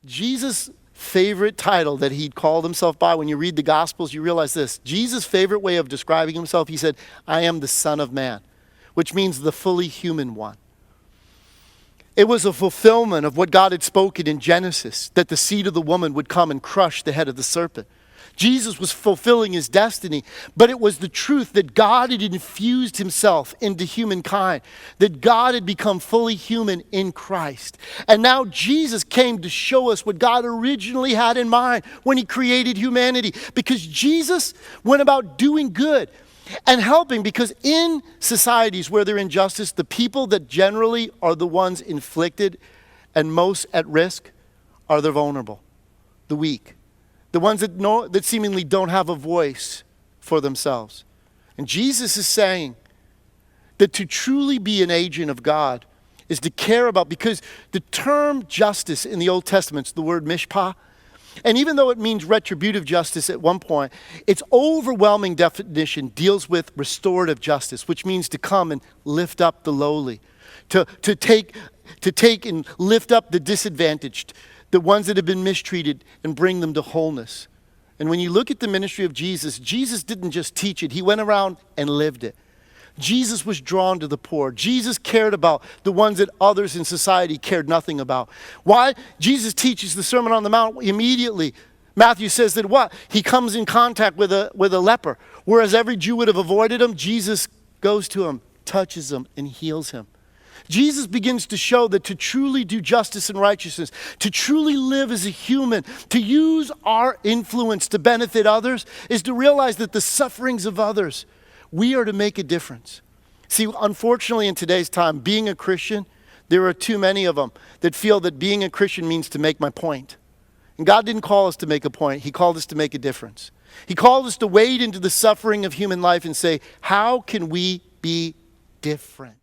Jesus' favorite title that he'd called himself by, when you read the Gospels, you realize this. Jesus' favorite way of describing himself, he said, I am the Son of Man, which means the fully human one. It was a fulfillment of what God had spoken in Genesis, that the seed of the woman would come and crush the head of the serpent. Jesus was fulfilling his destiny, but it was the truth that God had infused himself into humankind, that God had become fully human in Christ. And now Jesus came to show us what God originally had in mind when he created humanity, because Jesus went about doing good and helping, because in societies where there's injustice, the people that generally are the ones inflicted and most at risk are the vulnerable, the weak. The ones that seemingly don't have a voice for themselves. And Jesus is saying that to truly be an agent of God is to care about, because the term justice in the Old Testament is the word mishpah. And even though it means retributive justice at one point, its overwhelming definition deals with restorative justice, which means to come and lift up the lowly, to take and lift up the disadvantaged, the ones that have been mistreated, and bring them to wholeness. And when you look at the ministry of Jesus, Jesus didn't just teach it. He went around and lived it. Jesus was drawn to the poor. Jesus cared about the ones that others in society cared nothing about. Why? Jesus teaches the Sermon on the Mount immediately. Matthew says that what? He comes in contact with a leper. Whereas every Jew would have avoided him, Jesus goes to him, touches him, and heals him. Jesus begins to show that to truly do justice and righteousness, to truly live as a human, to use our influence to benefit others, is to realize that the sufferings of others, we are to make a difference. See, unfortunately in today's time, being a Christian, there are too many of them that feel that being a Christian means to make my point. And God didn't call us to make a point. He called us to make a difference. He called us to wade into the suffering of human life and say, how can we be different?